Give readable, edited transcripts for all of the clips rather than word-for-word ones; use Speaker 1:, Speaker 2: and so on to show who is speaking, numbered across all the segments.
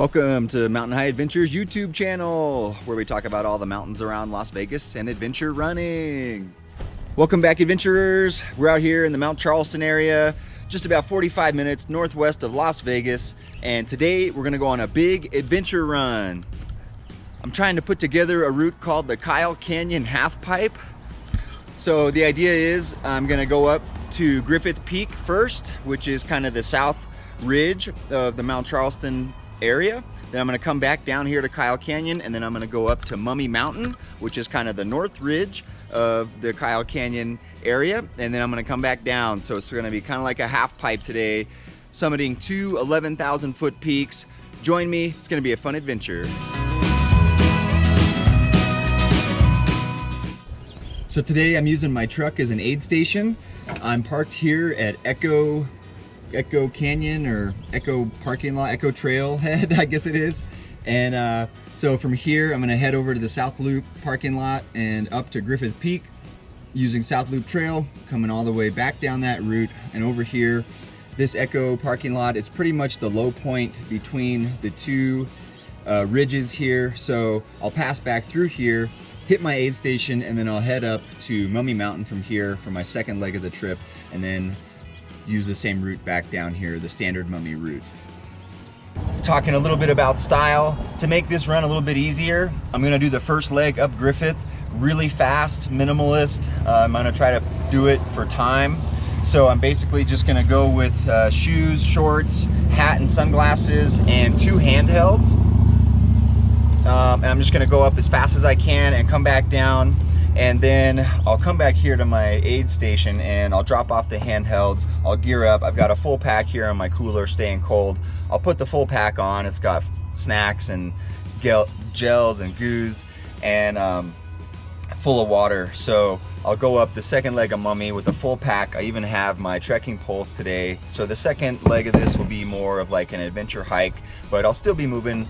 Speaker 1: Welcome to Mountain High Adventures YouTube channel, where we talk about all the mountains around Las Vegas and adventure running. Welcome back, adventurers. We're out here in the Mount Charleston area, just about 45 minutes northwest of Las Vegas, and today we're gonna go on a big adventure run. I'm trying to put together a route called the Kyle Canyon Halfpipe. So the idea is I'm gonna go up to Griffith Peak first, which is kind of the south ridge of the Mount Charleston area. Then I'm gonna come back down here to Kyle Canyon, and then I'm gonna go up to Mummy Mountain, which is kind of the north ridge of the Kyle Canyon area. And then I'm gonna come back down. So it's gonna be kind of like a half pipe today, summiting two 11,000 foot peaks. Join me, it's gonna be a fun adventure. So today I'm using my truck as an aid station. I'm parked here at Echo Canyon, or Echo parking lot, Echo Trailhead, I guess it is. And so from here, I'm gonna head over to the South Loop parking lot and up to Griffith Peak using South Loop Trail, coming all the way back down that route. And over here, this Echo parking lot is pretty much the low point between the two ridges here. So I'll pass back through here, hit my aid station, and then I'll head up to Mummy Mountain from here for my second leg of the trip, and then use the same route back down here, the standard Mummy route. Talking a little bit about style, to make this run a little bit easier, I'm gonna do the first leg up Griffith really fast, minimalist. I'm gonna try to do it for time. So I'm basically just gonna go with shoes, shorts, hat and sunglasses, and two handhelds. And I'm just gonna go up as fast as I can and come back down. And then I'll come back here to my aid station and I'll drop off the handhelds. I'll gear up. I've got a full pack here on my cooler, staying cold. I'll put the full pack on. It's got snacks and gels and goos and full of water. So I'll go up the second leg of Mummy with a full pack. I even have my trekking poles today. So the second leg of this will be more of like an adventure hike, but I'll still be moving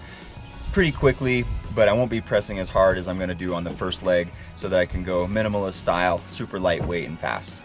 Speaker 1: pretty quickly, but I won't be pressing as hard as I'm gonna do on the first leg, so that I can go minimalist style, super lightweight and fast.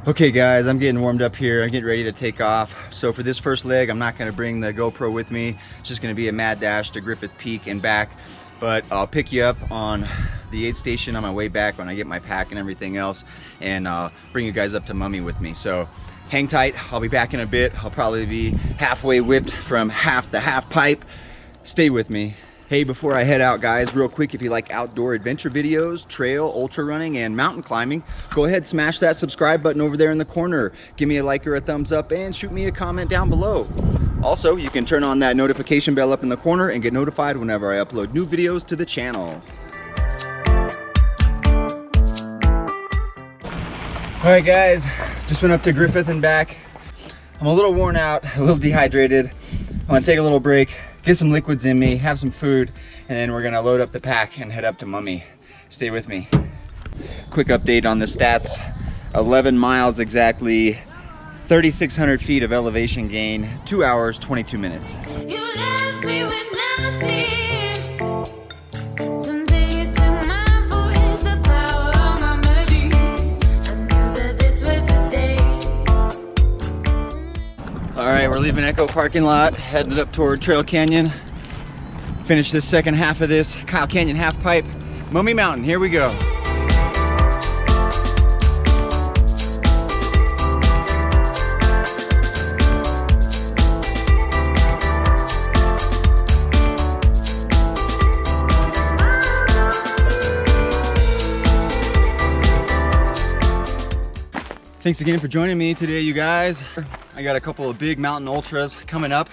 Speaker 1: Okay guys, I'm getting warmed up here. I'm getting ready to take off. So for this first leg, I'm not gonna bring the GoPro with me. It's just gonna be a mad dash to Griffith Peak and back. But I'll pick you up on the aid station on my way back when I get my pack and everything else, and bring you guys up to Mummy with me. So hang tight, I'll be back in a bit. I'll probably be halfway whipped from half the half pipe. Stay with me. Hey, before I head out guys, real quick, if you like outdoor adventure videos, trail, ultra running, and mountain climbing, go ahead, smash that subscribe button over there in the corner. Give me a like or a thumbs up, and shoot me a comment down below. Also, you can turn on that notification bell up in the corner and get notified whenever I upload new videos to the channel. All right guys, just went up to Griffith and back. I'm a little worn out, a little dehydrated. I'm gonna take a little break, get some liquids in me, have some food, and then we're gonna load up the pack and head up to Mummy. Stay with me. Quick update on the stats. 11 miles exactly, 3,600 feet of elevation gain, 2 hours, 22 minutes.
Speaker 2: You left me with nothing.
Speaker 1: All right, we're leaving Echo parking lot, headed up toward Trail Canyon. Finish this second half of this Kyle Canyon half pipe. Mummy Mountain, here we go. Thanks again for joining me today, you guys. I got a couple of big mountain ultras coming up.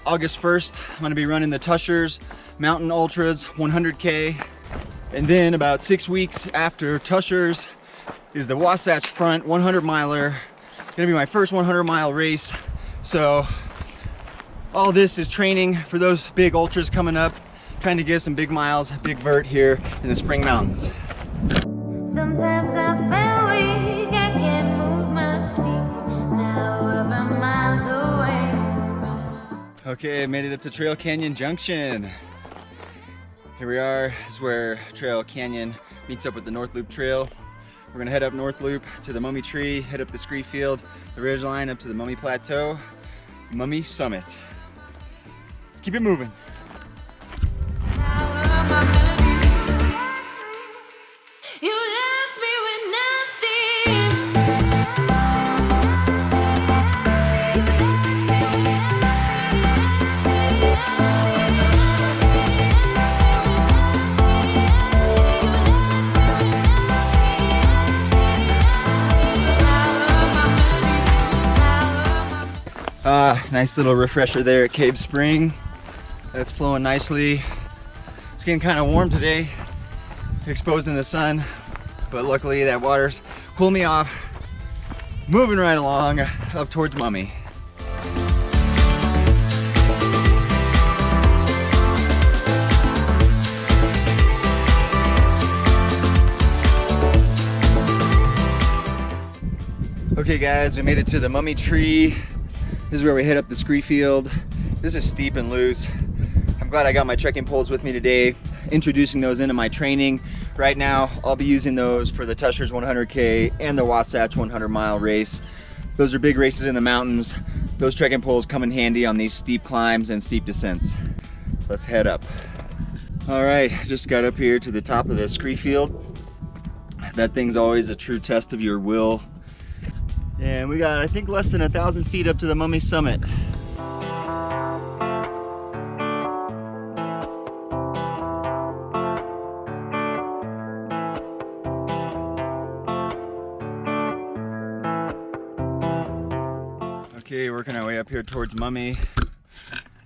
Speaker 1: August 1st, I'm gonna be running the Tushers Mountain Ultras 100K. And then about 6 weeks after Tushers is the Wasatch Front 100 miler. Gonna be my first 100 mile race. So all this is training for those big ultras coming up. trying to get some big miles, big vert here in the Spring Mountains.
Speaker 2: Sometimes I feel weak, I can't move my feet. Now we're miles away.
Speaker 1: Okay, I made it up to Trail Canyon Junction. Here we are. This is where Trail Canyon meets up with the North Loop Trail. We're gonna head up North Loop to the Mummy Tree, head up the Scree Field, the Ridge Line up to the Mummy Plateau, Mummy Summit. Let's keep it moving.
Speaker 2: You left me with nothing.
Speaker 1: Nice little refresher there at Cave Spring. That's flowing nicely. It's getting kind of warm today, exposed in the sun, but luckily that water's cooled me off. Moving right along up towards Mummy. Okay guys, we made it to the Mummy Tree. This is where we head up the Scree Field. This is steep and loose. I'm glad I got my trekking poles with me today, introducing those into my training. Right now, I'll be using those for the Tushers 100K and the Wasatch 100-mile race. Those are big races in the mountains. Those trekking poles come in handy on these steep climbs and steep descents. Let's head up. All right, just got up here to the top of the Scree Field. That thing's always a true test of your will. And we got, I think, less than 1,000 feet up to the Mummy Summit. Okay, working our way up here towards Mummy.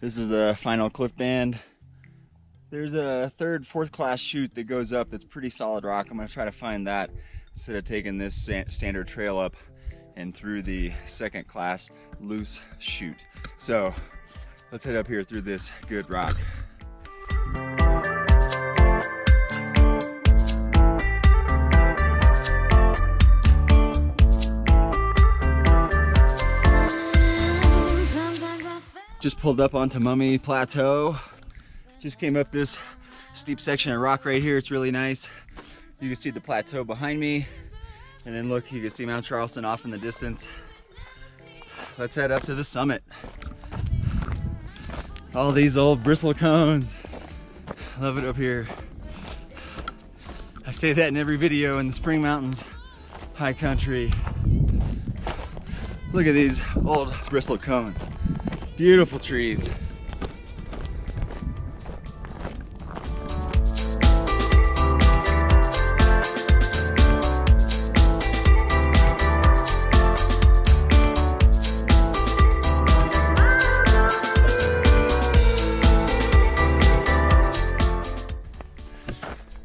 Speaker 1: This is the final cliff band. There's a third, fourth class chute that goes up that's pretty solid rock. I'm gonna try to find that instead of taking this standard trail up and through the second class loose chute. So let's head up here through this good rock. Just pulled up onto Mummy Plateau. Just came up this steep section of rock right here. It's really nice. You can see the plateau behind me. And then look, you can see Mount Charleston off in the distance. Let's head up to the summit. All these old bristle cones. Love it up here. I say that in every video in the Spring Mountains high country. Look at these old bristle cones. Beautiful trees.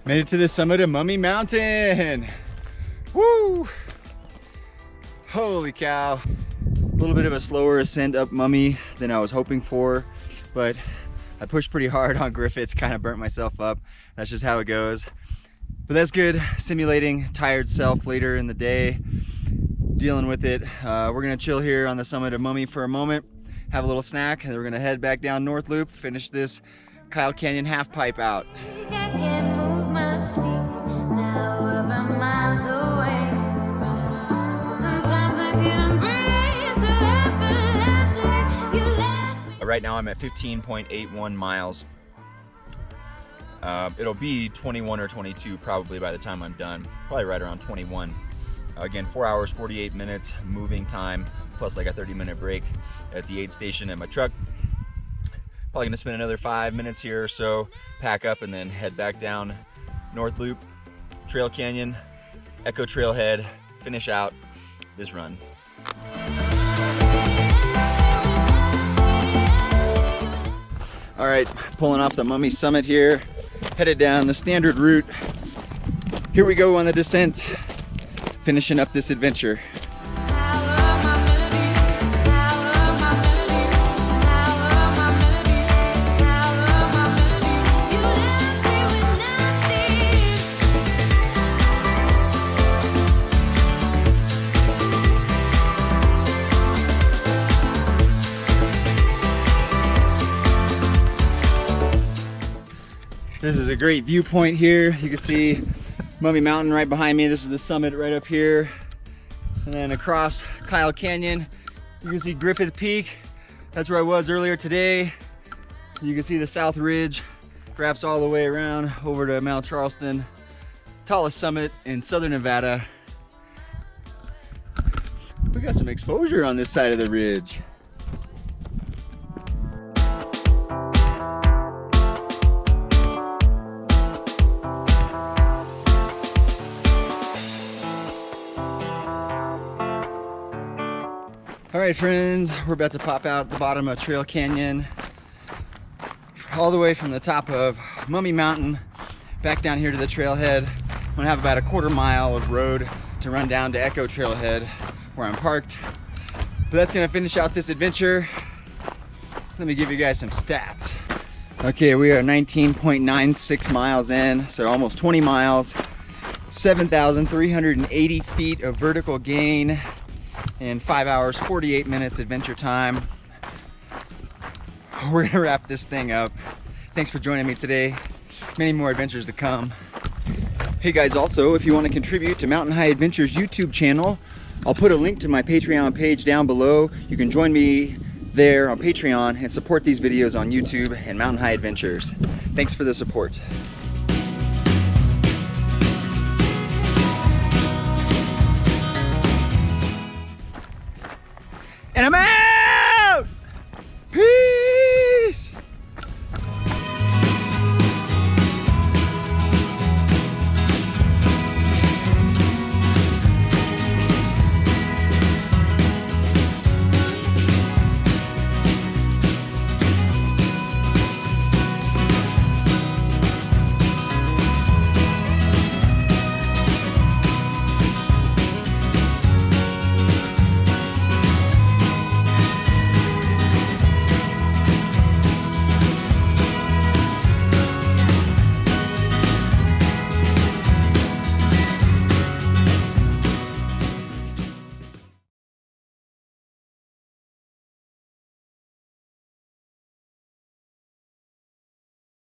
Speaker 1: Made it to the summit of Mummy Mountain. Woo! Holy cow. A little bit of a slower ascent up Mummy than I was hoping for, but I pushed pretty hard on Griffith, kind of burnt myself up. That's just how it goes. But that's good, simulating tired self later in the day, dealing with it. We're gonna chill here on the summit of Mummy for a moment, have a little snack, and then we're gonna head back down North Loop, finish this Kyle Canyon half pipe out.
Speaker 2: I can't move my feet. Now we're miles away. Sometimes I can't embrace the life you left me.
Speaker 1: Right now I'm at 15.81 miles. It'll be 21 or 22 probably by the time I'm done. Probably right around 21. Again, 4 hours, 48 minutes moving time, plus like a 30-minute break at the aid station at my truck. Probably gonna spend another 5 minutes here or so, pack up, and then head back down North Loop, Trail Canyon, Echo Trailhead, finish out this run. All right, pulling off the Mummy Summit here, headed down the standard route. Here we go on the descent, finishing up this adventure.
Speaker 2: You
Speaker 1: This is a great viewpoint here. You can see Mummy Mountain right behind me. This is the summit right up here. And then across Kyle Canyon, you can see Griffith Peak. That's where I was earlier today. You can see the South Ridge wraps all the way around over to Mount Charleston, tallest summit in southern Nevada. We got some exposure on this side of the ridge. All right, friends, we're about to pop out at the bottom of Trail Canyon, all the way from the top of Mummy Mountain back down here to the trailhead. I'm gonna have about a quarter mile of road to run down to Echo Trailhead where I'm parked. But that's gonna finish out this adventure. Let me give you guys some stats. Okay, we are 19.96 miles in, so almost 20 miles, 7,380 feet of vertical gain in 5 hours, 48 minutes adventure time. We're gonna wrap this thing up. Thanks for joining me today. Many more adventures to come. Hey guys, also, if you want to contribute to Mountain High Adventures YouTube channel, I'll put a link to my Patreon page down below. You can join me there on Patreon and support these videos on YouTube and Mountain High Adventures. Thanks for the support. And I'm out!